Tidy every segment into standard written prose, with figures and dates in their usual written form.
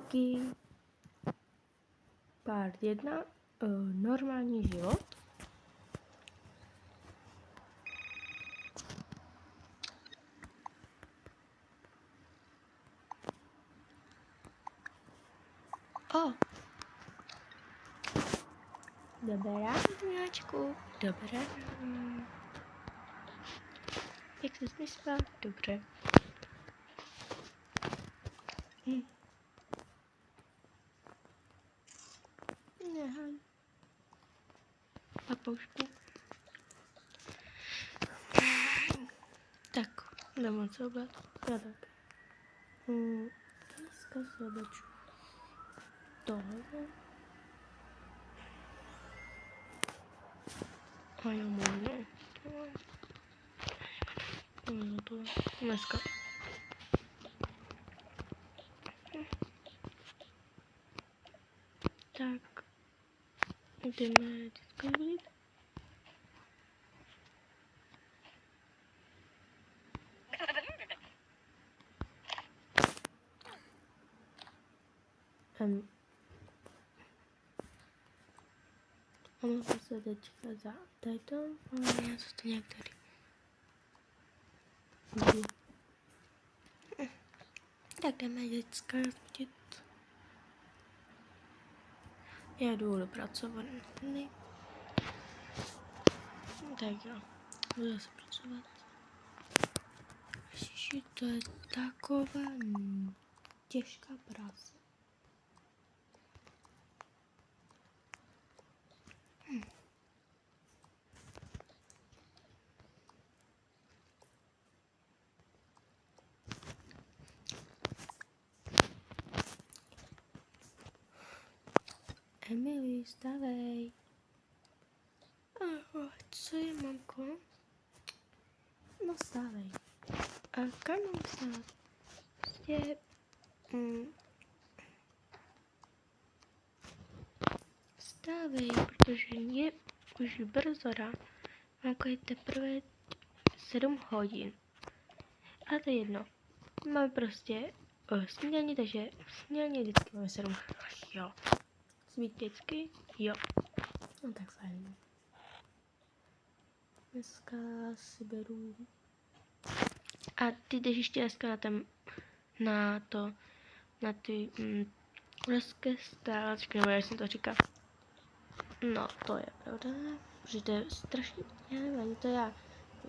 Čauky. Part 1. Normální život. Dobré ráno, Miláčku. Dobré ráno. Jak jsi myslela? Dobře. Nehaj. Papoušku. Tak, jdeme se obrat. Já tak. Dneska se obleču. Tohle. A jo, můžu. To dneska. Tak. Jdeme teďka vidět. Ono se teďka za tato, ale já to nějak tady. Tak jdeme teďka vidět. Já jdu do pracovny. Tak jo, budu zase pracovat. Ježiši, to je taková těžká práce. Emily, vstávej. Ahoj, co je, mamko? No, vstávej. A kam mám vstát? Prostě... Vstávej, protože je už brzo ráno. Mamko, je teprve 7 hodin. A to je jedno. Máme prostě snídaní, takže snídaní vždycky máme 7 hodin. Jo. Vždycky? Jo. No tak fajn. Dneska si beru. A ty jdeš ještě dneska na ty rozkestáčky, nebo jak jsem to říkal. No, to je pravda, protože to je strašně, já nevím, ani to já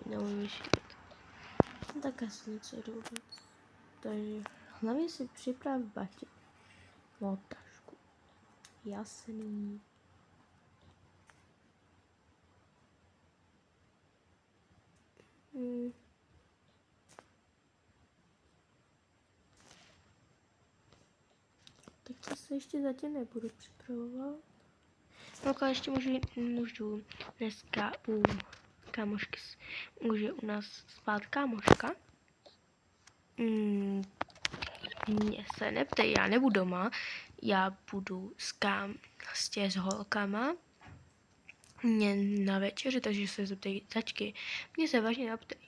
neumím šít. No tak asi něco jdu víc. Takže hlavně si připrav baťu. No, tašku. Jasný. Tak se ještě zatím nebudu připravovat. No, ještě můžu dneska u kámošky, může u nás spát kámoška. Mě se neptej, já nebudu doma, já budu s holkama na večeři, takže se zeptej tačky. Mě se vážně neptej.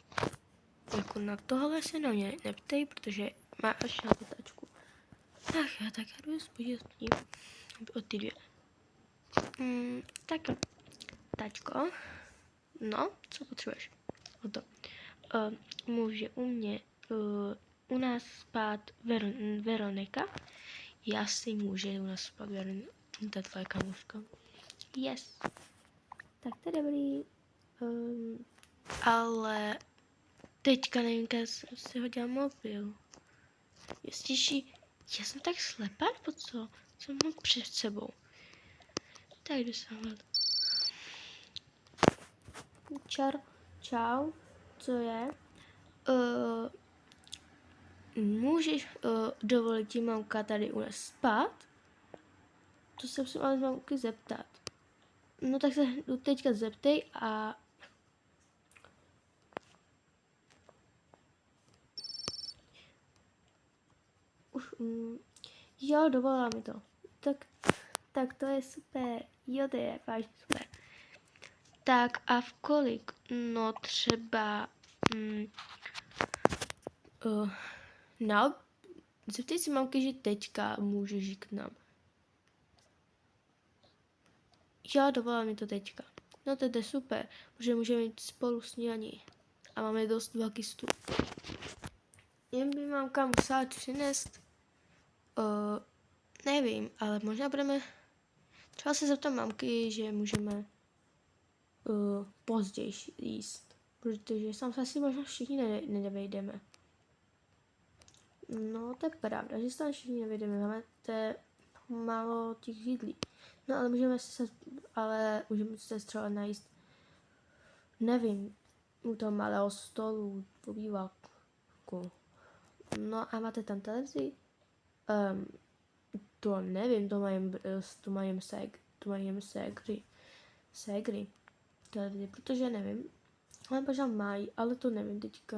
Jako na tohle se na mě neptej, protože máš na tu tačku. Ach já tak já jdu spodit od ty dvě. Tak jo. Tačko, no, co potřebuješ? O to. Může u nás spát Veronika. Jasně může u nás spát Veronika, ta tvoje kamuška. Yes. Tak to je dobrý. Ale teďka nevím, jak jsem si hodila mobil. Jestliže já jsem tak slepá, nebo co? Co mám před sebou? Tak jdu se hledat. Čau, co je? Můžeš dovolit ti mamka tady u nás spát? To se musím ale z mamky zeptat. No tak se teďka zeptej a... Už, jo, dovolila mi to. Tak to je super. Jo, to je vážně super. Tak a v kolik? No třeba Zeptej si mamky, že teďka můžeš jít k nám. Jo, dovolá mi to teďka. No to je super, protože můžeme jít spolu snídaní. A máme dost velký stůl. Jen by mamka musela přinést, nevím, ale možná budeme, třeba se zeptat mamky, že můžeme později jíst. Protože sám se asi možná všichni nevejdeme. No, to je pravda, že se tam všichni nevejdeme, máme málo těch jídlí. No, ale můžeme se třeba najíst, nevím, u toho malého stolu, v obýváku. No a máte tam televizi? To nevím, to mají ségry televizi, protože nevím. Ale možná mají, ale to nevím teďka.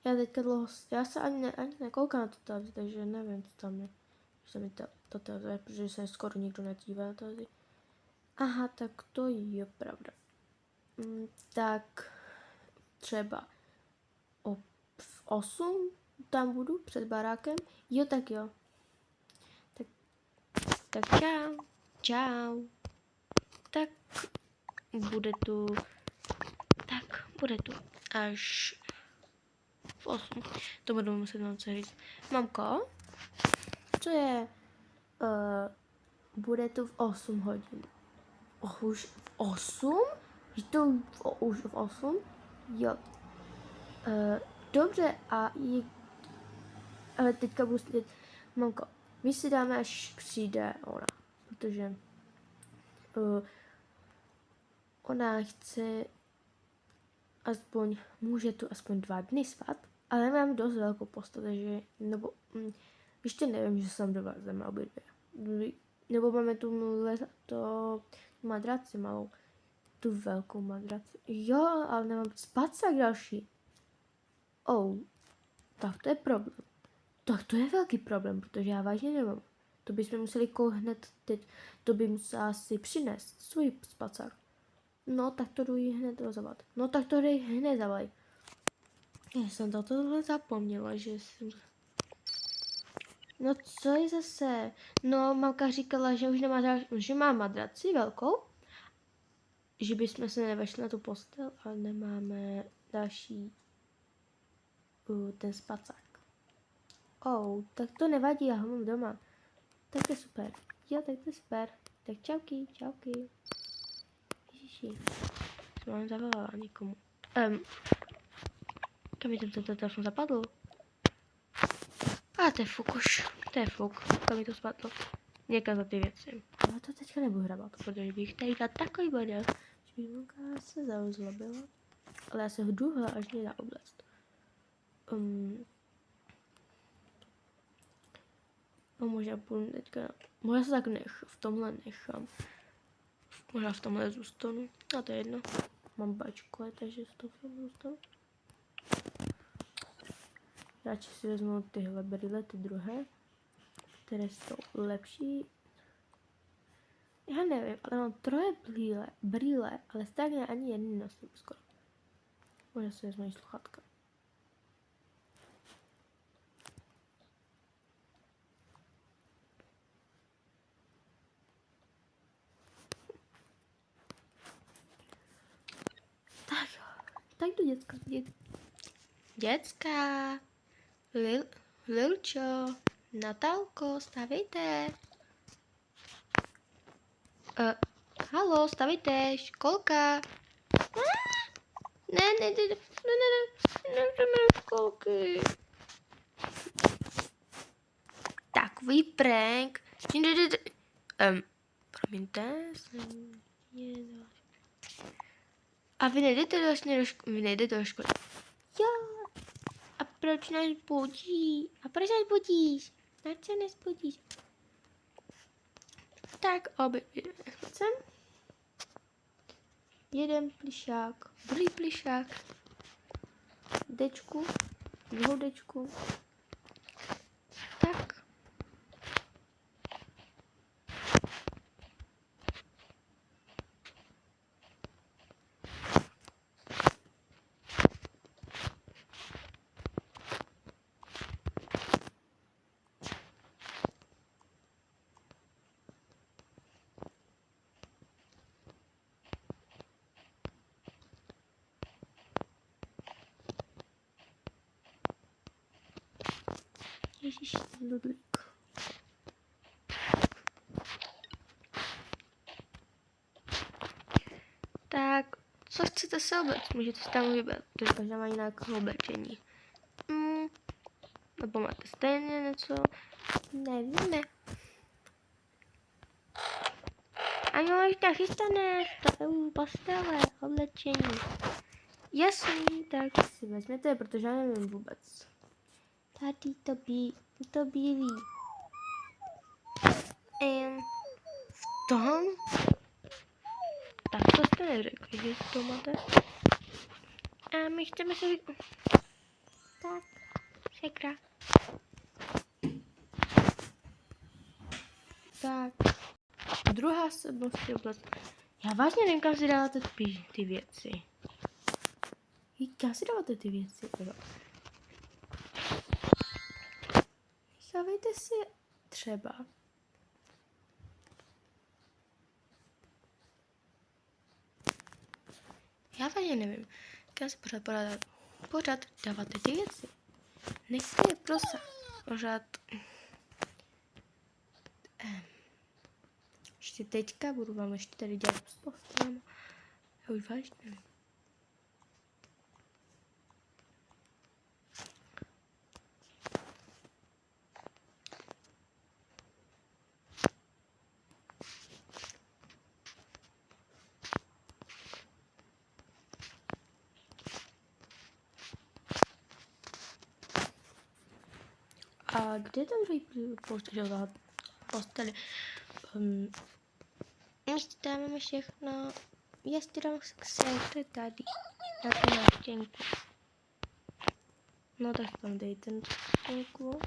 Já teďka dlouho, já se ani nekoukám na tu televizi, takže nevím, co tam je. Že mi to televize, protože se skoro nikdo nedívá na televizi. Aha, tak to je pravda. Tak třeba v 8 tam budu před barákem. Jo, tak jo. Tak čau. Čau. Tak bude tu až v 8. To budu muset vám co říct. Mamko, co je? Bude tu v 8 hodin. Už v 8? Je to už v 8? Jo. Dobře, ale teďka budu slyšet. Mamko, my si dáme, až přijde ona, protože ona chce může tu aspoň 2 dny spát, ale mám dost velkou postel, takže, nebo, ještě nevím, že jsem dovezeme obě dvě. Nebo máme tu madraci malou, tu velkou madraci. Jo, ale nemám spacák další. Tak to je problém. Tak to je velký problém, protože já vážně nemám. To bychom museli hned teď, to by musela si přinést svůj spacák. No, tak to jdu jí hned rozavolat. No, tak to dej hned zavolej. Já jsem tohle zapomněla, že jsem... No, co je zase? No, mamka říkala, že už nemá že má madraci velkou, že bychom se nevešli na tu postel, ale nemáme další ten spacák. Tak to nevadí, já ho mám doma. Tak to je super. Jo, tak to je super. Tak čauky. Ježiši. Jsem zavolala někomu. Kam mi ten telefon zapadl? To je fuk už. To je fuk. Kam mi to spadlo? Někam za ty věci. Ale to teďka nebudu hrabat, protože bych tady dal takový bodel, že bych mamka se zauzlobila. Ale já se jdu až mě na oblast. No možná půjdu teďka, možná se tak v tomhle nechám. Možná v tomhle zůstanu, a to je jedno. Mám bačku, takže z toho zůstanu. Radši si vezmu tyhle brýle, ty druhé, které jsou lepší. Já nevím, ale mám 3 brýle, ale stejně ani jedný nosím skoro. Možná si vezmu i sluchátka. Tak jdu, děcka. Děcka. Lilčo. Natálko, stavejte. Halo, stavejte. Školka. Ne, školky. Takový prank. Promiňte, a vy nejdete do školy. Jo. A proč nás budí? Budíš? Proč se nezbudíš? Tak chcem. Jeden plišák, druhý plišák, dečku, druhou dečku. Tak. Ježiš, ludvík. Tak, co chcete se oblečit? Můžete si tam vybrat, protože každá má jinak oblečení. Nebo máte stejně něco? Nevíme. Ano, ještě chystané, to je postele, oblečení. Jasný, tak si vezměte, protože já nevím vůbec. Tady to bílý. V tom? Tak to jste neřekli, že to máte. A my chceme se tak, sekra. Tak. Druhá se prostě oblast. Já vážně nevím, kam si dáváte ty věci. Kam si dáváte ty věci? Nechávejte si třeba. Já vážně nevím, kam si pořád dáváte ty věci. Nechte je pořád. Ještě teďka budu vám ještě tady dělat s postelem. Já už vážně nevím. A kde je ten druhý posteli? Ještě dáváme všechno. Jestli dám se tady. Na tu nástěnku. No tak tam dej ten nástěnku.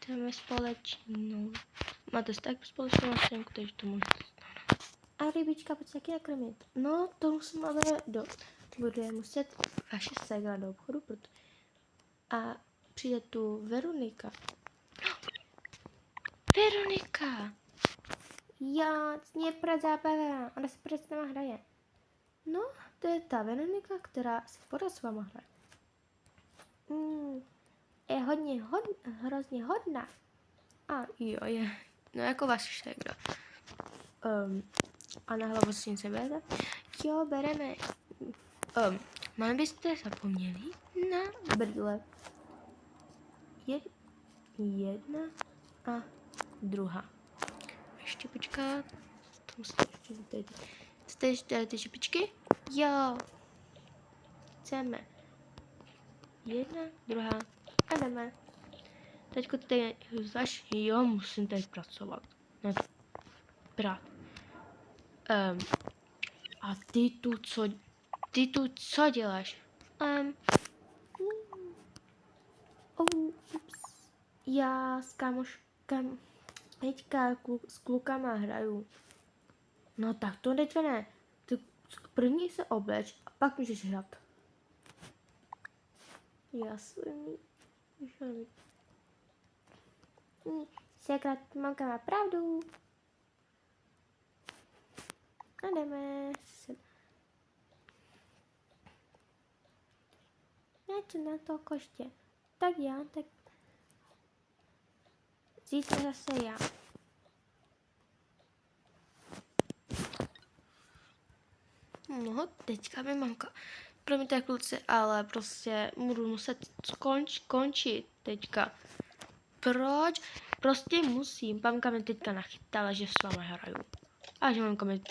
Dáme společnou. Máte tak společnou nástěnku, takže to můžete. A rybička, pojď taky nakrmit. No, to musím ale bude muset vaše ségra do obchodu, a přijde tu Veronika. Veronika! Já, mě pořád zábava, ona se pořád s náma hraje. No, to je ta Veronika, která se pořád s váma hraje. Je hrozně hodná. A jo, je. No jako vaše ségra. A na hlavu si nic berete? Jo, bereme. Máme byste zapomněli na brýle. Jedna a druhá. Ještě počkat. To musíte ještě zjistit. Jste ještě ty špičky? Jo. Chceme. Jedna, druhá a jdeme. Teďko tady jo, musím tady pracovat. Ne, prát. A ty tu co děláš? Ups. Já s kámoškám teďka s klukama hraju. No tak to teďka ne. Ty první se obleč a pak můžeš hrát. Jasný. Sekrat, mamka má pravdu. A jdeme se. Něco na to koště. Tak já, tak zítra zase já. No, teďka mi mamka. Promiňte kluci, ale prostě budu muset končit teďka. Proč? Prostě musím. Mamka mi teďka nachytala, že s váma hraju. A že mamka mi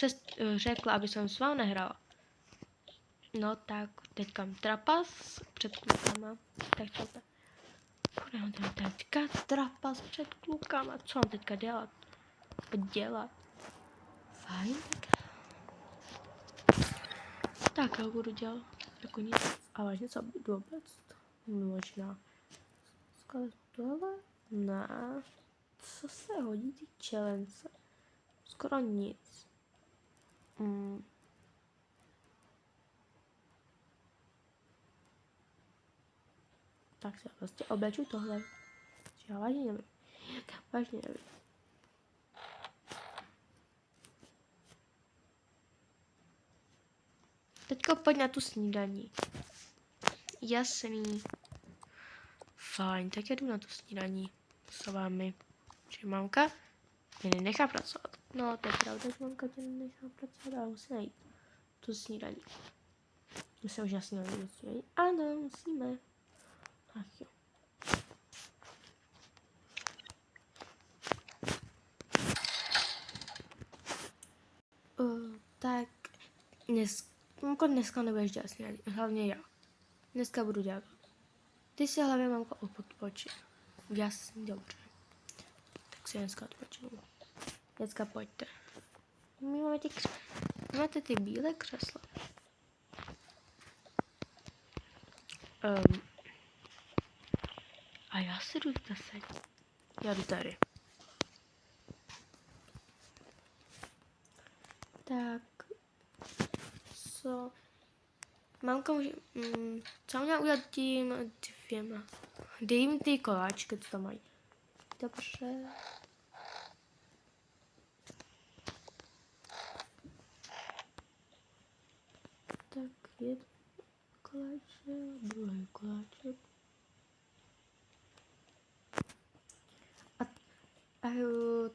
řekla, aby jsem s váma nehrála. No tak, teďka trapas před klukama. Tak co to? Budeme teďka trapas před klukama. Co mám teďka dělat? Fajn. Tak já budu dělat jako nic. A vážně co budu vůbec? Možná. Skala tohle? Ne. Co se hodí ty čelence? Skoro nic. Tak se prostě obleču tohle. Já vážně nevím. Vážně nevím. Teďko pojď na tu snídaní. Jasný. Fajn, tak já jdu na to snídaní s vámi. Že mamka mě nenechá pracovat. No, to je pravda, že mamka tě nenechá pracovat, ale musí najít tu snídaní. My se už na snídaní dostali. Ano, musíme. Ach jo. Tak dneska nebudeš dělat snídaní, hlavně já. Dneska budu dělat. Ty si hlavně mamka odpočin. Jasně, dobře. Tak si dneska odpočinu. Dneska pojďte. My máte ty bílé křesla. A já si jdu zase. Já jdu tady. Tak. Co? Mamka může... co měla udělat tím dvěma? Dej jim ty koláčky, co tam mají. Dobře. Tak jeden koláček, druhý koláček. A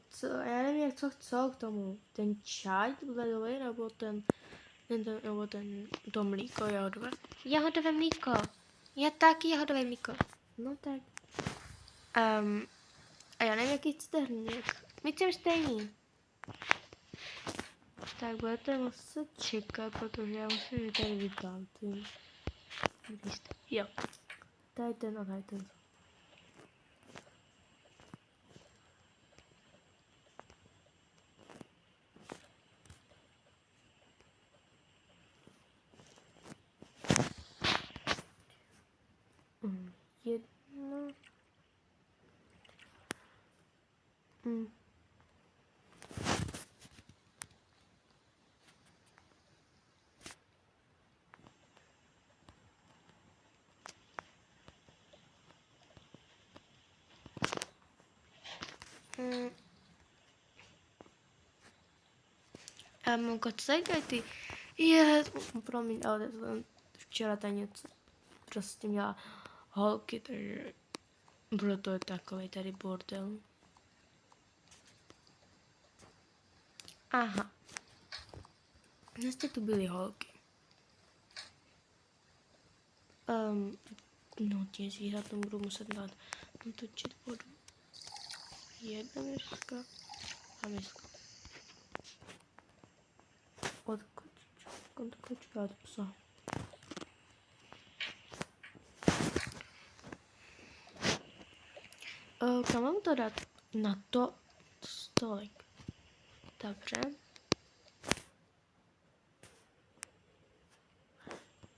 co, já nevím, jak co chcou k tomu. Ten čaj ledový, nebo to mlíko jahodové. Jahodové mlíko. Já taky jahodové mlíko. No tak. A já nevím, jaký chcete hrník. My chceme stejný. Tak budete muset čekat, protože já musím tady vyplátit. Jo. Tady ten a tady ten. Jedno. Mamka, co tady ty? Promiň, ale včera tady něco prostě měla holky, takže proto je takový tady bordel. Aha. Dnes tu byly holky. No těch zvířat tomu budu muset dát natočit vodu. Jedna miska a miska. Od kočička od psa. Kam mám to dát? Na to stolek. Dobře.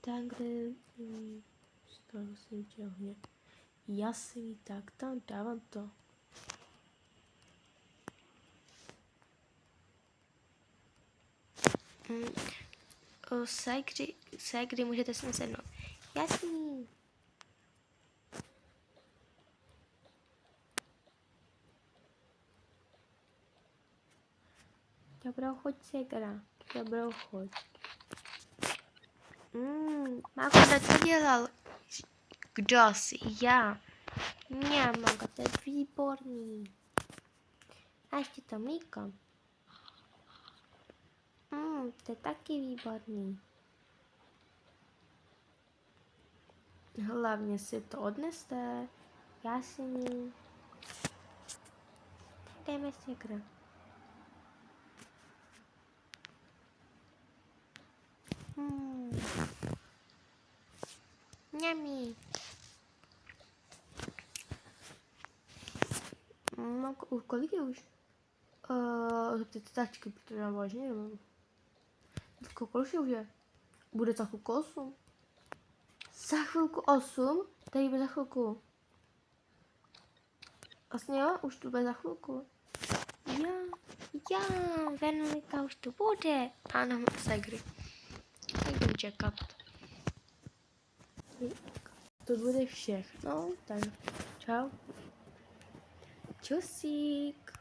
Tak, kde stolek si vytěhně. Jasný, tak tam dávám to. Kdy můžete sem sednout. Jasný. Dobrou chuť, ségra. Dobrou chuť. Máko, kdo to dělal? Kdo asi? Já. Máko, to je výborný. A ještě to mlíko. To je taky výborný. Hlavně si to odneste. Jasný. Jdeme si hra. Mňami. Kolik je už? Zeptejte tačky, protože já vážně nevím. Kolik už je? Bude za chvilku 8. Za chvilku 8? Tady bude za chvilku. Vlastně jo, už tu bude za chvilku. Já, Veronika už tu bude. Ano, segry. Tak budu čekat. To bude všechno. Tak, čau. Čusík.